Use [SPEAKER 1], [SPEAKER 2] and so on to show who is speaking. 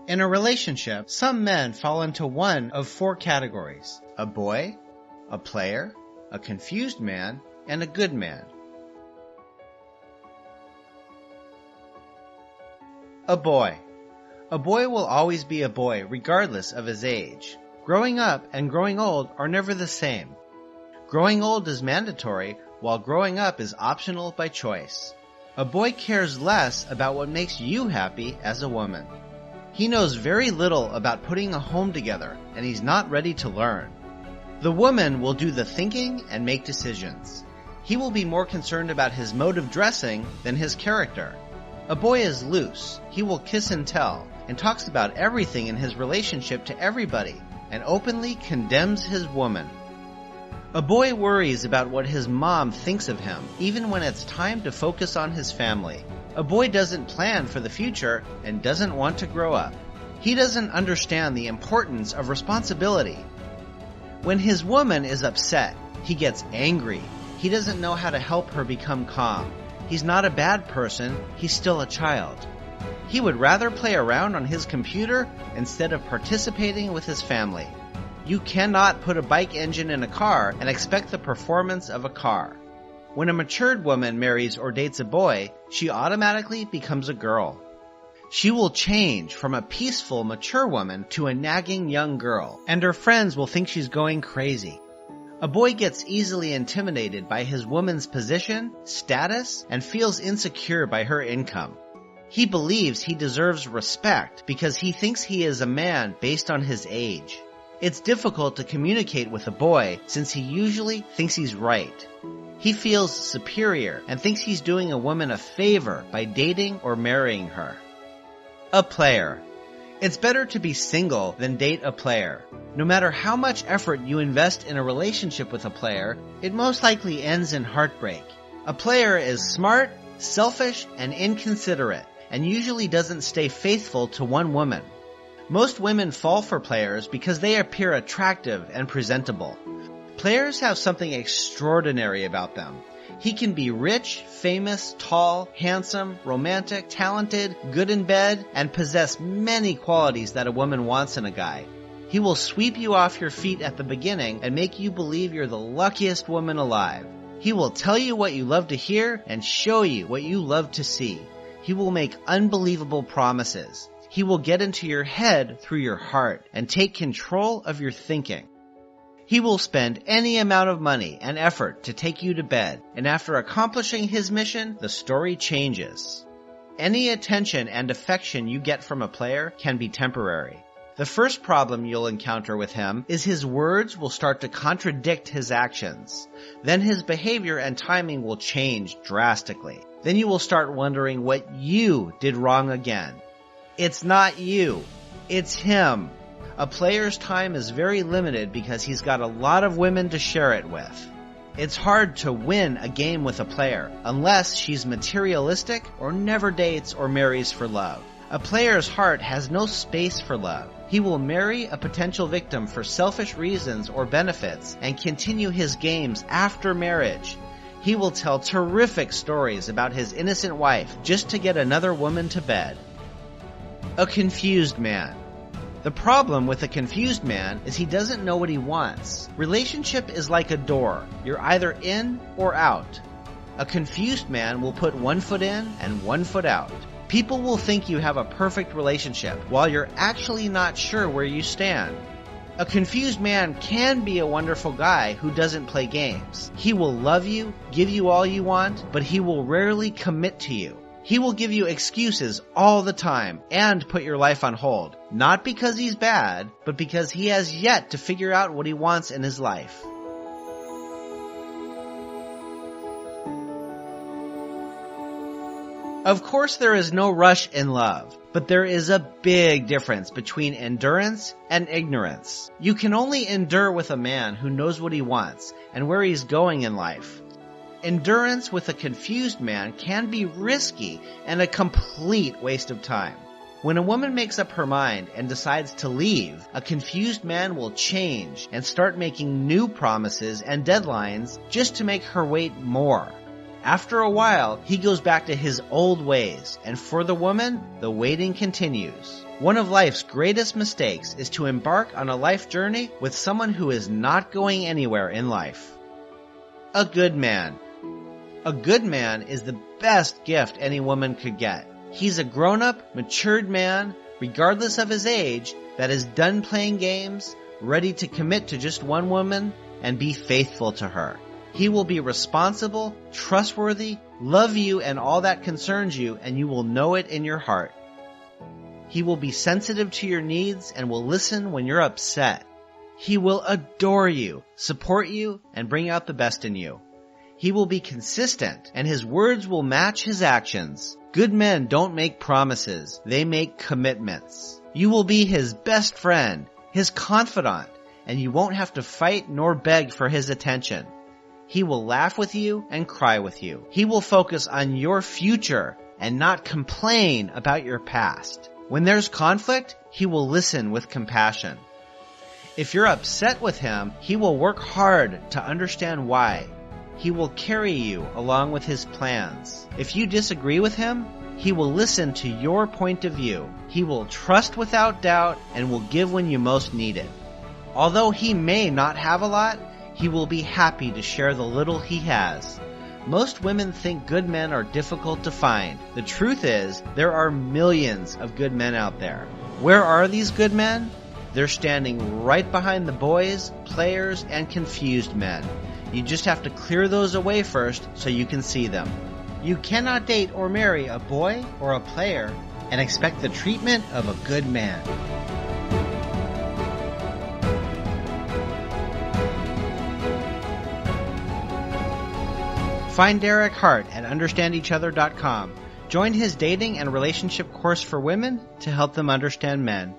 [SPEAKER 1] In a relationship, some men fall into one of four categories: a boy, a player, a confused man, and a good man. A boy. A boy will always be a boy regardless of his age. Growing up and growing old are never the same. Growing old is mandatory, while growing up is optional by choice. A boy cares less about what makes you happy as a woman. He knows very little about putting a home together, and he's not ready to learn. The woman will do the thinking and make decisions. He will be more concerned about his mode of dressing than his character. A boy is loose. He will kiss and tell, and talks about everything in his relationship to everybody, and openly condemns his woman. A boy worries about what his mom thinks of him, even when it's time to focus on his family. A boy doesn't plan for the future and doesn't want to grow up. He doesn't understand the importance of responsibility. When his woman is upset, he gets angry. He doesn't know how to help her become calm. He's not a bad person, he's still a child. He would rather play around on his computer instead of participating with his family. You cannot put a bike engine in a car and expect the performance of a car. When a matured woman marries or dates a boy, she automatically becomes a girl. She will change from a peaceful, mature woman to a nagging young girl, and her friends will think she's going crazy. A boy gets easily intimidated by his woman's position, status, and feels insecure by her income. He believes he deserves respect because he thinks he is a man based on his age. It's difficult to communicate with a boy since he usually thinks he's right. He feels superior and thinks he's doing a woman a favor by dating or marrying her. A player. It's better to be single than date a player. No matter how much effort you invest in a relationship with a player, it most likely ends in heartbreak. A player is smart, selfish, and inconsiderate, and usually doesn't stay faithful to one woman. Most women fall for players because they appear attractive and presentable. Players have something extraordinary about them. He can be rich, famous, tall, handsome, romantic, talented, good in bed, and possess many qualities that a woman wants in a guy. He will sweep you off your feet at the beginning and make you believe you're the luckiest woman alive. He will tell you what you love to hear and show you what you love to see. He will make unbelievable promises. He will get into your head through your heart and take control of your thinking. He will spend any amount of money and effort to take you to bed, and after accomplishing his mission, the story changes. Any attention and affection you get from a player can be temporary. The first problem you'll encounter with him is his words will start to contradict his actions. Then his behavior and timing will change drastically. Then you will start wondering what you did wrong again. It's not you. It's him. A player's time is very limited because he's got a lot of women to share it with. It's hard to win a game with a player unless she's materialistic or never dates or marries for love. A player's heart has no space for love. He will marry a potential victim for selfish reasons or benefits and continue his games after marriage. He will tell terrific stories about his innocent wife just to get another woman to bed. A confused man. The problem with a confused man is he doesn't know what he wants. Relationship is like a door. You're either in or out. A confused man will put one foot in and one foot out. People will think you have a perfect relationship while you're actually not sure where you stand. A confused man can be a wonderful guy who doesn't play games. He will love you, give you all you want, but he will rarely commit to you. He will give you excuses all the time and put your life on hold. Not because he's bad, but because he has yet to figure out what he wants in his life. Of course, there is no rush in love, but there is a big difference between endurance and ignorance. You can only endure with a man who knows what he wants and where he's going in life. Endurance with a confused man can be risky and a complete waste of time. When a woman makes up her mind and decides to leave, a confused man will change and start making new promises and deadlines just to make her wait more. After a while, he goes back to his old ways, and for the woman, the waiting continues. One of life's greatest mistakes is to embark on a life journey with someone who is not going anywhere in life. A good man. A good man is the best gift any woman could get. He's a grown-up, matured man, regardless of his age, that is done playing games, ready to commit to just one woman, and be faithful to her. He will be responsible, trustworthy, love you and all that concerns you, and you will know it in your heart. He will be sensitive to your needs and will listen when you're upset. He will adore you, support you, and bring out the best in you. He will be consistent, and his words will match his actions. Good men don't make promises, they make commitments. You will be his best friend, his confidant, and you won't have to fight nor beg for his attention. He will laugh with you and cry with you. He will focus on your future and not complain about your past. When there's conflict, he will listen with compassion. If you're upset with him, he will work hard to understand why. He will carry you along with his plans. If you disagree with him, he will listen to your point of view. He will trust without doubt and will give when you most need it. Although he may not have a lot, he will be happy to share the little he has. Most women think good men are difficult to find. The truth is, there are millions of good men out there. Where are these good men? They're standing right behind the boys, players, and confused men. You just have to clear those away first so you can see them. You cannot date or marry a boy or a player and expect the treatment of a good man. Find Derek Hart at understandeachother.com. Join his dating and relationship course for women to help them understand men.